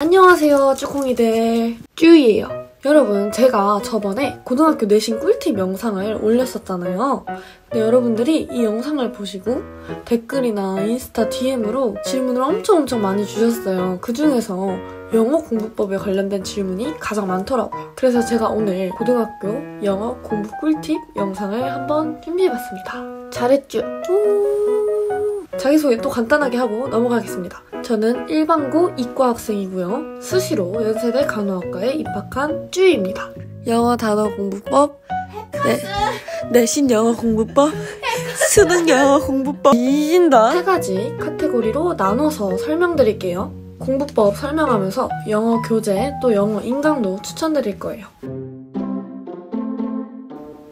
안녕하세요, 쭈콩이들. 쭈이예요. 여러분, 제가 저번에 고등학교 내신 꿀팁 영상을 올렸었잖아요. 근데 여러분들이 이 영상을 보시고 댓글이나 인스타 DM으로 질문을 엄청 많이 주셨어요. 그중에서 영어 공부법에 관련된 질문이 가장 많더라고요. 그래서 제가 오늘 고등학교 영어 공부 꿀팁 영상을 한번 준비해봤습니다. 잘했죠? 자기소개 또 간단하게 하고 넘어가겠습니다. 저는 일반고 이과 학생이고요. 수시로 연세대 간호학과에 입학한 쭈이입니다. 영어 단어 공부법, 내신 영어 공부법, 수능 영어 공부법 이긴다. 세 가지 카테고리로 나눠서 설명드릴게요. 공부법 설명하면서 영어 교재 또 영어 인강도 추천드릴 거예요.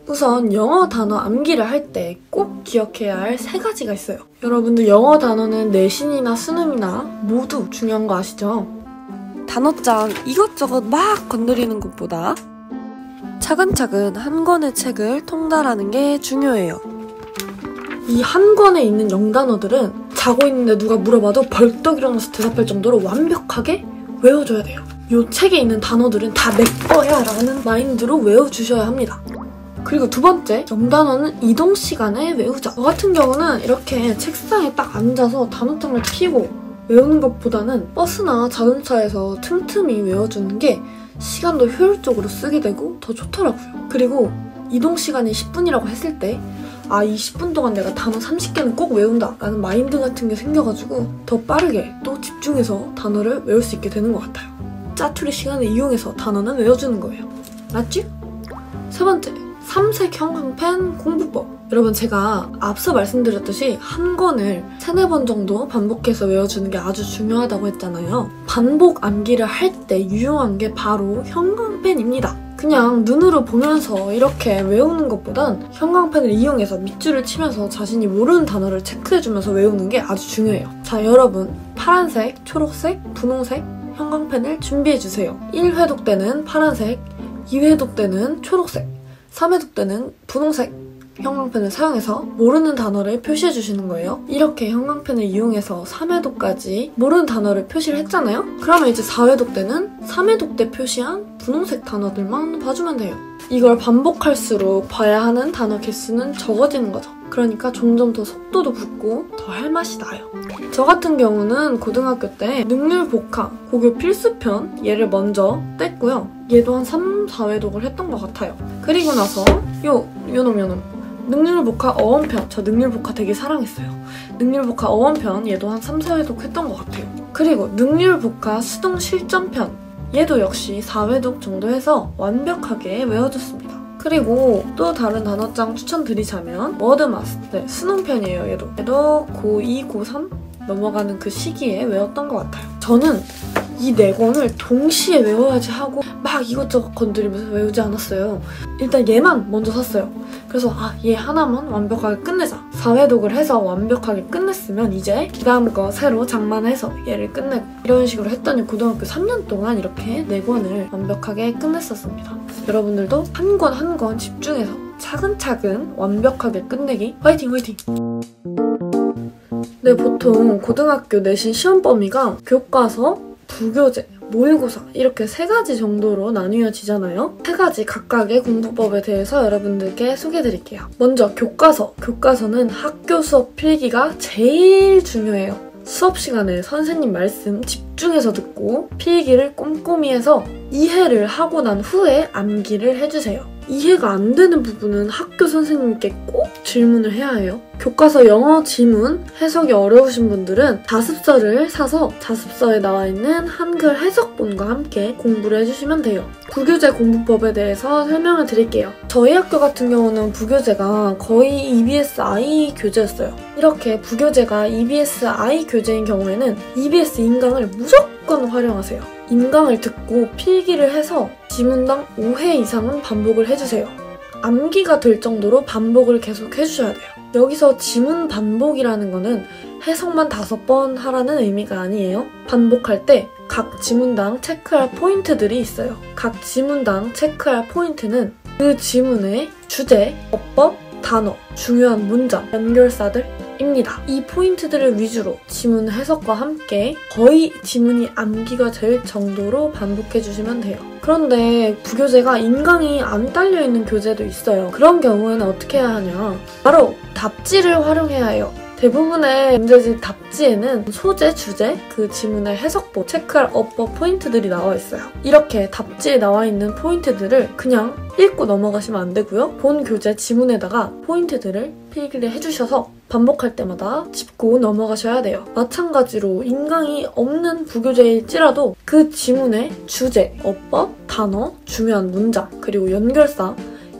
우선 영어 단어 암기를 할 때 꼭 기억해야 할 세 가지가 있어요. 여러분들 영어 단어는 내신이나 수능이나 모두 중요한 거 아시죠? 단어장 이것저것 막 건드리는 것보다 차근차근 한 권의 책을 통달하는 게 중요해요. 이 한 권에 있는 영단어들은 자고 있는데 누가 물어봐도 벌떡 일어나서 대답할 정도로 완벽하게 외워줘야 돼요. 이 책에 있는 단어들은 다 내 거야 라는 마인드로 외워주셔야 합니다. 그리고 두 번째, 영단어는 이동 시간에 외우자. 저 같은 경우는 이렇게 책상에 딱 앉아서 단어장을 펴고 외우는 것보다는 버스나 자동차에서 틈틈이 외워주는 게 시간도 효율적으로 쓰게 되고 더 좋더라고요. 그리고 이동 시간이 10분이라고 했을 때 이 10분 동안 내가 단어 30개는 꼭 외운다 라는 마인드 같은 게 생겨가지고 더 빠르게 또 집중해서 단어를 외울 수 있게 되는 것 같아요. 짜투리 시간을 이용해서 단어는 외워주는 거예요. 맞죠? 세 번째, 삼색 형광펜 공부법. 여러분, 제가 앞서 말씀드렸듯이 한 권을 3-4번 정도 반복해서 외워주는 게 아주 중요하다고 했잖아요. 반복 암기를 할 때 유용한 게 바로 형광펜입니다. 그냥 눈으로 보면서 이렇게 외우는 것보단 형광펜을 이용해서 밑줄을 치면서 자신이 모르는 단어를 체크해주면서 외우는 게 아주 중요해요. 자, 여러분, 파란색, 초록색, 분홍색 형광펜을 준비해주세요. 1회독 때는 파란색, 2회독 때는 초록색, 3회독 때는 분홍색 형광펜을 사용해서 모르는 단어를 표시해주시는 거예요. 이렇게 형광펜을 이용해서 3회독까지 모르는 단어를 표시를 했잖아요? 그러면 이제 4회독 때는 3회독 때 표시한 분홍색 단어들만 봐주면 돼요. 이걸 반복할수록 봐야 하는 단어 개수는 적어지는 거죠. 그러니까 점점 더 속도도 붙고 더 할 맛이 나요. 저 같은 경우는 고등학교 때 능률복화 고교 필수편 얘를 먼저 뗐고요. 얘도 한 3-4회독을 했던 것 같아요. 그리고 나서 요놈 능률복화 어원편, 저 능률복화 되게 사랑했어요. 능률복화 어원편 얘도 한 3-4회독 했던 것 같아요. 그리고 능률복화 수능 실전편 얘도 역시 4회독 정도 해서 완벽하게 외워줬습니다. 그리고 또 다른 단어장 추천드리자면 워드마스터 수능편이에요. 얘도 고2, 고3 넘어가는 그 시기에 외웠던 것 같아요. 저는 이 4권을 동시에 외워야지 하고 막 이것저것 건드리면서 외우지 않았어요. 일단 얘만 먼저 샀어요. 그래서 얘 하나만 완벽하게 끝내자. 4회독을 해서 완벽하게 끝냈으면 이제 그 다음 거 새로 장만해서 얘를 끝내고 이런 식으로 했더니 고등학교 3년 동안 이렇게 4권을 완벽하게 끝냈었습니다. 여러분들도 한 권 한 권 집중해서 차근차근 완벽하게 끝내기 화이팅! 네, 보통 고등학교 내신 시험 범위가 교과서, 부교재, 모의고사 이렇게 3가지 정도로 나뉘어지잖아요. 3가지 각각의 공부법에 대해서 여러분들께 소개해드릴게요. 먼저 교과서. 교과서는 학교 수업 필기가 제일 중요해요. 수업 시간에 선생님 말씀 집중해서 듣고 필기를 꼼꼼히 해서 이해를 하고 난 후에 암기를 해주세요. 이해가 안 되는 부분은 학교 선생님께 꼭 질문을 해야 해요. 교과서 영어 지문 해석이 어려우신 분들은 자습서를 사서 자습서에 나와 있는 한글 해석본과 함께 공부를 해주시면 돼요. 부교재 공부법에 대해서 설명을 드릴게요. 저희 학교 같은 경우는 부교재가 거의 EBS-I 교재였어요. 이렇게 부교재가 EBS-I 교재인 경우에는 EBS 인강을 무조건 활용하세요. 인강을 듣고 필기를 해서 지문당 5회 이상은 반복을 해주세요. 암기가 될 정도로 반복을 계속 해주셔야 돼요. 여기서 지문 반복이라는 거는 해석만 5번 하라는 의미가 아니에요. 반복할 때 각 지문당 체크할 포인트들이 있어요. 각 지문당 체크할 포인트는 그 지문의 주제, 어법, 단어, 중요한 문장, 연결사들입니다. 이 포인트들을 위주로 지문 해석과 함께 거의 지문이 암기가 될 정도로 반복해주시면 돼요. 그런데 부교재가 인강이 안 딸려있는 교재도 있어요. 그런 경우에는 어떻게 해야 하냐? 바로 답지를 활용해야 해요. 대부분의 문제집 답지에는 소재, 주제, 그 지문의 해석본, 체크할 어법 포인트들이 나와 있어요. 이렇게 답지에 나와 있는 포인트들을 그냥 읽고 넘어가시면 안 되고요. 본 교재 지문에다가 포인트들을 필기를 해주셔서 반복할 때마다 짚고 넘어가셔야 돼요. 마찬가지로 인강이 없는 부교재일지라도 그 지문의 주제, 어법, 단어, 중요한 문장, 그리고 연결사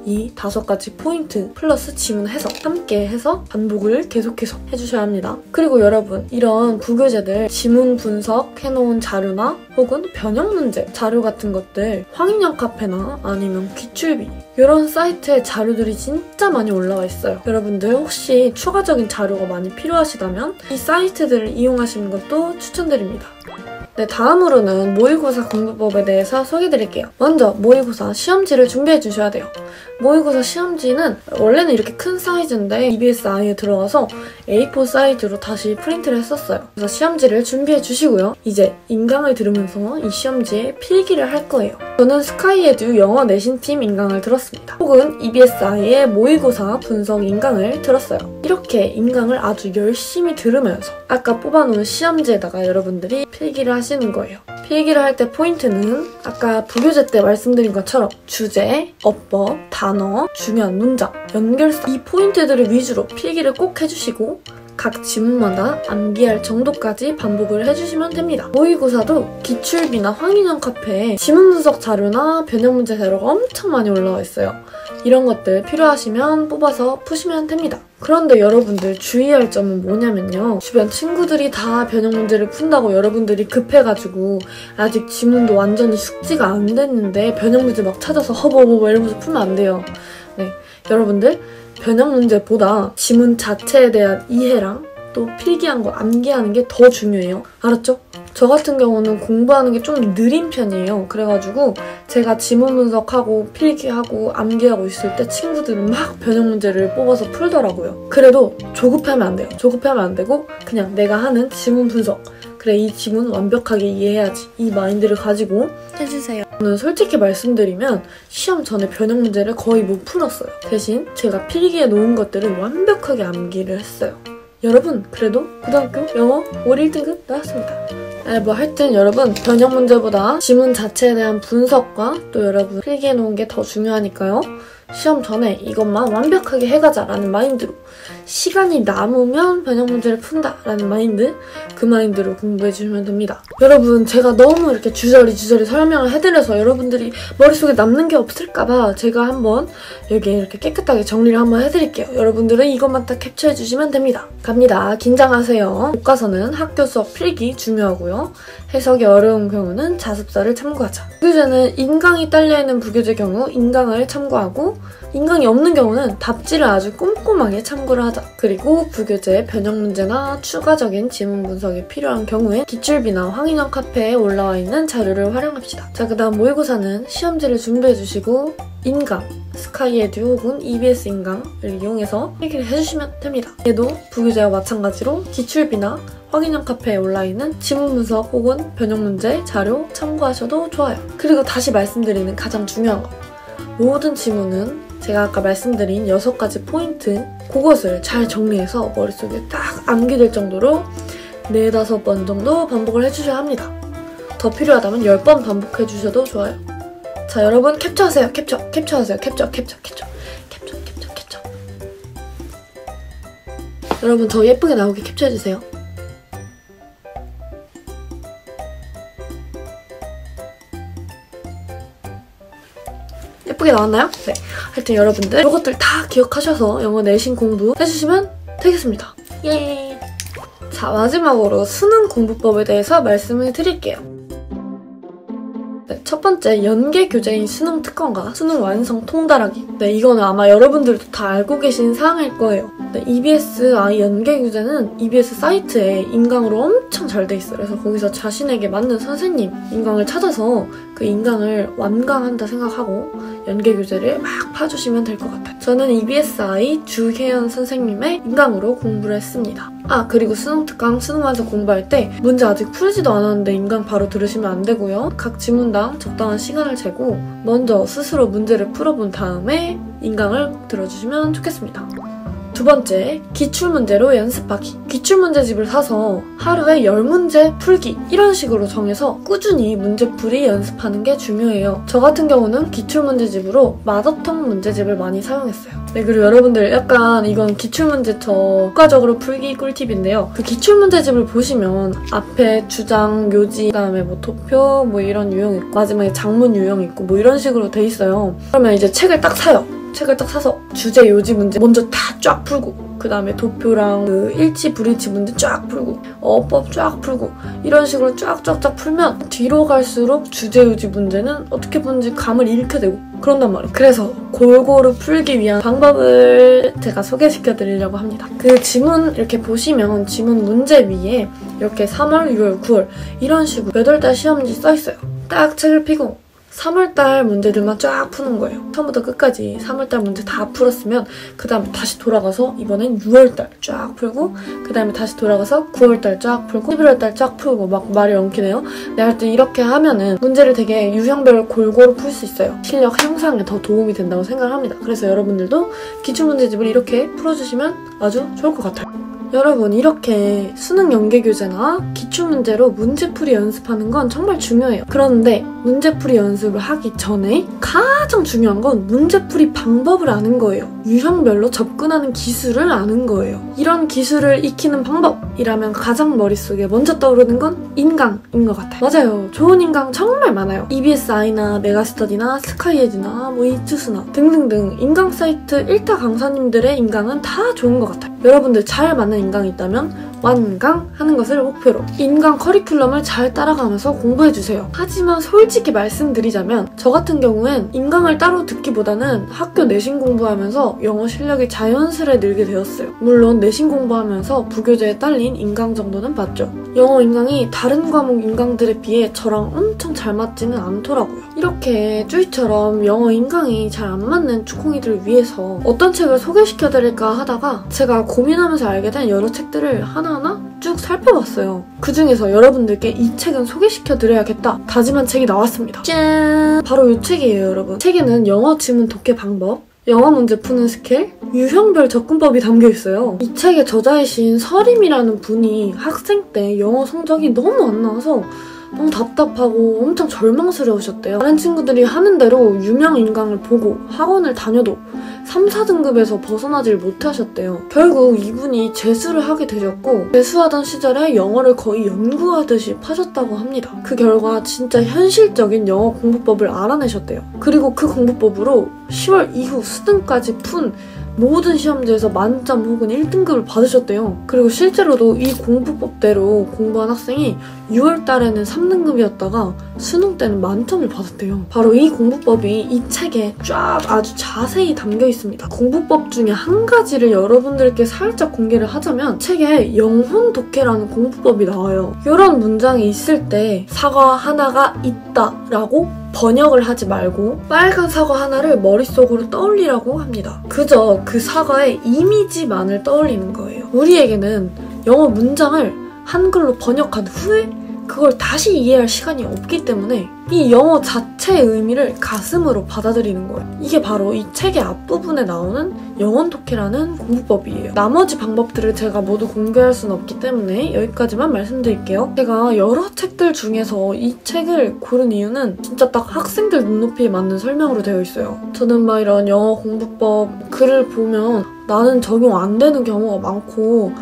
이 5가지 포인트 플러스 지문 해석 함께 해서 반복을 계속해서 해주셔야 합니다. 그리고 여러분, 이런 부교재들 지문 분석해놓은 자료나 혹은 변형 문제 자료 같은 것들 황인영 카페나 아니면 기출비 이런 사이트에 자료들이 진짜 많이 올라와 있어요. 여러분들 혹시 추가적인 자료가 많이 필요하시다면 이 사이트들을 이용하시는 것도 추천드립니다. 네, 다음으로는 모의고사 공부법에 대해서 소개해드릴게요. 먼저 모의고사 시험지를 준비해주셔야 돼요. 모의고사 시험지는 원래는 이렇게 큰 사이즈인데 EBS 아이에 들어가서 A4 사이즈로 다시 프린트를 했었어요. 그래서 시험지를 준비해주시고요. 이제 인강을 들으면서 이 시험지에 필기를 할 거예요. 저는 스카이에듀 영어 내신팀 인강을 들었습니다. 혹은 EBS 아이의 모의고사 분석 인강을 들었어요. 이렇게 인강을 아주 열심히 들으면서 아까 뽑아놓은 시험지에다가 여러분들이 필기를 하시는 거예요. 필기를 할 때 포인트는 아까 부교재 때 말씀드린 것처럼 주제, 어법, 단어, 중요한 문장, 연결사 이 포인트들을 위주로 필기를 꼭 해주시고 각 지문마다 암기할 정도까지 반복을 해주시면 됩니다. 모의고사도 기출비나 황인영 카페에 지문 분석 자료나 변형 문제 자료가 엄청 많이 올라와 있어요. 이런 것들 필요하시면 뽑아서 푸시면 됩니다. 그런데 여러분들 주의할 점은 뭐냐면요. 주변 친구들이 다 변형 문제를 푼다고 여러분들이 급해가지고 아직 지문도 완전히 숙지가 안 됐는데 변형 문제 막 찾아서 허버허버 이러면서 풀면 안 돼요. 네, 여러분들 변형 문제보다 지문 자체에 대한 이해랑 또 필기한 거 암기하는 게 더 중요해요. 알았죠? 저 같은 경우는 공부하는 게 좀 느린 편이에요. 그래가지고 제가 지문 분석하고 필기하고 암기하고 있을 때 친구들은 막 변형 문제를 뽑아서 풀더라고요. 그래도 조급하면 안 돼요. 조급하면 안 되고 그냥 내가 하는 지문 분석, 그래 이 지문 완벽하게 이해해야지 이 마인드를 가지고 해주세요. 저는 솔직히 말씀드리면 시험 전에 변형 문제를 거의 못 풀었어요. 대신 제가 필기해 놓은 것들은 완벽하게 암기를 했어요. 여러분 그래도 고등학교 영어 올 1등급 나왔습니다. 뭐 하여튼 여러분 변형 문제보다 지문 자체에 대한 분석과 또 여러분 필기해 놓은 게 더 중요하니까요. 시험 전에 이것만 완벽하게 해가자라는 마인드로 시간이 남으면 변형 문제를 푼다라는 마인드, 그 마인드로 공부해주시면 됩니다. 여러분 제가 너무 이렇게 주저리 설명을 해드려서 여러분들이 머릿속에 남는 게 없을까봐 제가 한번 여기에 이렇게 깨끗하게 정리를 한번 해드릴게요. 여러분들은 이것만 딱 캡처해주시면 됩니다. 갑니다. 긴장하세요. 교과서는 학교 수업 필기 중요하고요. 해석이 어려운 경우는 자습서를 참고하자. 부교재는 인강이 딸려있는 부교재 경우 인강을 참고하고 인강이 없는 경우는 답지를 아주 꼼꼼하게 참고를 하자. 그리고 부교재 변형 문제나 추가적인 지문 분석이 필요한 경우엔 기출비나 황인영 카페에 올라와 있는 자료를 활용합시다. 자, 그 다음 모의고사는 시험지를 준비해주시고 인강, 스카이에듀 혹은 EBS 인강을 이용해서 필기를 해주시면 됩니다. 얘도 부교재와 마찬가지로 기출비나 황인영 카페에 올라있는 지문 분석 혹은 변형 문제 자료 참고하셔도 좋아요. 그리고 다시 말씀드리는 가장 중요한 거, 모든 지문은 제가 아까 말씀드린 6가지 포인트 그것을 잘 정리해서 머릿속에 딱 암기될 정도로 4-5번 정도 반복을 해주셔야 합니다. 더 필요하다면 10번 반복해주셔도 좋아요. 자, 여러분 캡처하세요. 캡처하세요. 캡처. 여러분 저 예쁘게 나오게 캡처해주세요. 예쁘게 나왔나요? 네. 하여튼 여러분들 이것들 다 기억하셔서 영어 내신 공부 해주시면 되겠습니다. 예. 자, 마지막으로 수능 공부법에 대해서 말씀을 드릴게요. 네, 첫 번째 연계 교재인 수능 특강과 수능 완성 통달하기. 네, 이거는 아마 여러분들도 다 알고 계신 사항일 거예요. 네, EBSI 연계 교재는 EBS 사이트에 인강으로 엄청 잘 돼 있어요. 그래서 거기서 자신에게 맞는 선생님 인강을 찾아서 그 인강을 완강한다 생각하고 연계 교재를 막 파주시면 될 것 같아요. 저는 EBSI 주혜연 선생님의 인강으로 공부를 했습니다. 그리고 수능 특강, 수능 완성 공부할 때 문제 아직 풀지도 않았는데 인강 바로 들으시면 안 되고요. 각 지문당 적당한 시간을 재고 먼저 스스로 문제를 풀어본 다음에 인강을 들어주시면 좋겠습니다. 두 번째, 기출문제로 연습하기. 기출문제집을 사서 하루에 10문제 풀기 이런 식으로 정해서 꾸준히 문제풀이 연습하는 게 중요해요. 저 같은 경우는 기출문제집으로 마더텅 문제집을 많이 사용했어요. 네, 그리고 여러분들 약간 이건 기출문제처 효과적으로 풀기 꿀팁인데요. 그 기출문제집을 보시면 앞에 주장, 묘지, 그다음에 뭐 도표 뭐 이런 유형 있고 마지막에 장문 유형 있고 뭐 이런 식으로 돼 있어요. 그러면 이제 책을 딱 사요. 책을 딱 사서 주제, 요지 문제 먼저 다 쫙 풀고 그 다음에 도표랑 그 일치, 불일치 문제 쫙 풀고 어법 쫙 풀고 이런 식으로 쫙쫙쫙 풀면 뒤로 갈수록 주제, 요지 문제는 어떻게 푸는지 감을 잃게 되고 그런단 말이에요. 그래서 골고루 풀기 위한 방법을 제가 소개시켜 드리려고 합니다. 그 지문 이렇게 보시면 지문 문제 위에 이렇게 3월, 6월, 9월 이런 식으로 8달 시험지 써 있어요. 딱 책을 펴고 3월달 문제들만 쫙 푸는 거예요. 처음부터 끝까지 3월달 문제 다 풀었으면 그 다음에 다시 돌아가서 이번엔 6월달 쫙 풀고 그 다음에 다시 돌아가서 9월달 쫙 풀고 11월달 쫙 풀고 막 말이 엉키네요. 내가 할 때 이렇게 하면은 문제를 되게 유형별 골고루 풀 수 있어요. 실력 향상에 더 도움이 된다고 생각합니다. 그래서 여러분들도 기출문제집을 이렇게 풀어주시면 아주 좋을 것 같아요. 여러분, 이렇게 수능 연계교재나 기출문제로 문제풀이 연습하는 건 정말 중요해요. 그런데 문제풀이 연습을 하기 전에 가장 중요한 건 문제풀이 방법을 아는 거예요. 유형별로 접근하는 기술을 아는 거예요. 이런 기술을 익히는 방법이라면 가장 머릿속에 먼저 떠오르는 건 인강인 것 같아요. 맞아요. 좋은 인강 정말 많아요. EBSI나 메가스터디나 스카이에즈나 뭐 이투스나 등등등 인강 사이트 1타 강사님들의 인강은 다 좋은 것 같아요. 여러분들 잘 맞는 인강이 있다면 완강하는 것을 목표로 인강 커리큘럼을 잘 따라가면서 공부해주세요. 하지만 솔직히 말씀드리자면 저 같은 경우엔 인강을 따로 듣기보다는 학교 내신 공부하면서 영어 실력이 자연스레 늘게 되었어요. 물론 내신 공부하면서 부교재에 딸린 인강 정도는 봤죠. 영어 인강이 다른 과목 인강들에 비해 저랑 엄청 잘 맞지는 않더라고요. 이렇게 쭈이처럼 영어 인강이 잘 안 맞는 쭈콩이들을 위해서 어떤 책을 소개시켜드릴까 하다가 제가 고민하면서 알게 된 여러 책들을 하나하나 쭉 살펴봤어요. 그 중에서 여러분들께 이 책은 소개시켜드려야겠다 다짐한 책이 나왔습니다. 짠! 바로 이 책이에요, 여러분. 책에는 영어 지문 독해 방법, 영어 문제 푸는 스킬, 유형별 접근법이 담겨 있어요. 이 책의 저자이신 서림이라는 분이 학생 때 영어 성적이 너무 안 나와서 너무 답답하고 엄청 절망스러우셨대요. 다른 친구들이 하는 대로 유명 인강을 보고 학원을 다녀도 3, 4등급에서 벗어나질 못하셨대요. 결국 이분이 재수를 하게 되셨고 재수하던 시절에 영어를 거의 연구하듯이 파셨다고 합니다. 그 결과 진짜 현실적인 영어 공부법을 알아내셨대요. 그리고 그 공부법으로 10월 이후 수능까지 푼 모든 시험지에서 만점 혹은 1등급을 받으셨대요. 그리고 실제로도 이 공부법대로 공부한 학생이 6월 달에는 3등급이었다가 수능 때는 만점을 받았대요. 바로 이 공부법이 이 책에 쫙 아주 자세히 담겨 있습니다. 공부법 중에 한 가지를 여러분들께 살짝 공개를 하자면 책에 영혼 독해라는 공부법이 나와요. 이런 문장이 있을 때 사과 하나가 있다라고 번역을 하지 말고 빨간 사과 하나를 머릿속으로 떠올리라고 합니다. 그저 그 사과의 이미지만을 떠올리는 거예요. 우리에게는 영어 문장을 한글로 번역한 후에 그걸 다시 이해할 시간이 없기 때문에 이 영어 자체의 의미를 가슴으로 받아들이는 거예요. 이게 바로 이 책의 앞부분에 나오는 영혼 독해라는 공부법이에요. 나머지 방법들을 제가 모두 공개할 수는 없기 때문에 여기까지만 말씀드릴게요. 제가 여러 책들 중에서 이 책을 고른 이유는 진짜 딱 학생들 눈높이에 맞는 설명으로 되어 있어요. 저는 막 이런 영어 공부법 글을 보면 나는 적용 안 되는 경우가 많고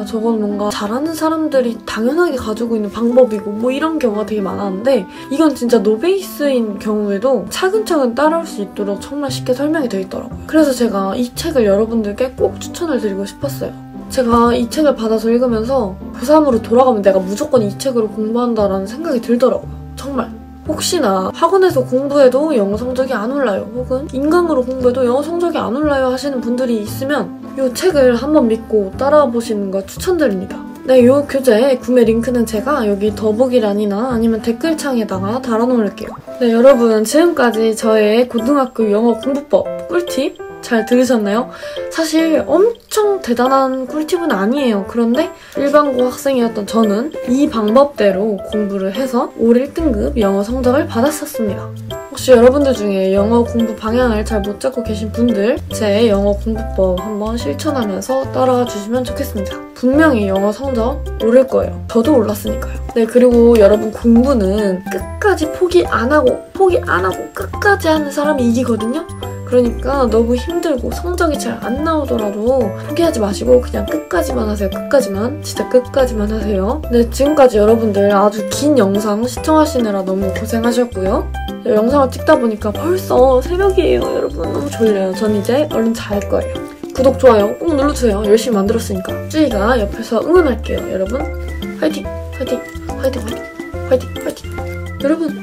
저건 뭔가 잘하는 사람들이 당연하게 가지고 있는 방법이고 뭐 이런 경우가 되게 많았는데 이건 진짜 노베이스인 경우에도 차근차근 따라올 수 있도록 정말 쉽게 설명이 되어 있더라고요. 그래서 제가 이 책을 여러분들께 꼭 추천을 드리고 싶었어요. 제가 이 책을 받아서 읽으면서 고3으로 돌아가면 내가 무조건 이 책으로 공부한다라는 생각이 들더라고요. 정말. 혹시나 학원에서 공부해도 영어 성적이 안 올라요 혹은 인강으로 공부해도 영어 성적이 안 올라요 하시는 분들이 있으면 이 책을 한번 믿고 따라와 보시는 거 추천드립니다. 네, 이 교재 구매 링크는 제가 여기 더보기란이나 아니면 댓글창에다가 달아놓을게요. 네, 여러분 지금까지 저의 고등학교 영어 공부법 꿀팁 잘 들으셨나요? 사실 엄청 대단한 꿀팁은 아니에요. 그런데 일반고 학생이었던 저는 이 방법대로 공부를 해서 올 1등급 영어 성적을 받았었습니다. 혹시 여러분들 중에 영어 공부 방향을 잘 못 잡고 계신 분들 제 영어 공부법 한번 실천하면서 따라와 주시면 좋겠습니다. 분명히 영어 성적 오를 거예요. 저도 올랐으니까요. 네, 그리고 여러분 공부는 끝까지 포기 안 하고 끝까지 하는 사람이 이기거든요? 그러니까 너무 힘들고 성적이 잘 안 나오더라도 포기하지 마시고 그냥 끝까지만 하세요. 끝까지만. 진짜 끝까지만 하세요. 네, 지금까지 여러분들 아주 긴 영상 시청하시느라 너무 고생하셨고요. 영상을 찍다 보니까 벌써 새벽이에요. 여러분 너무 졸려요. 전 이제 얼른 잘 거예요. 구독, 좋아요 꼭 눌러주세요. 열심히 만들었으니까. 쯔이가 옆에서 응원할게요. 여러분 화이팅! 화이팅! 화이팅! 화이팅! 화이팅! 화이팅! 여러분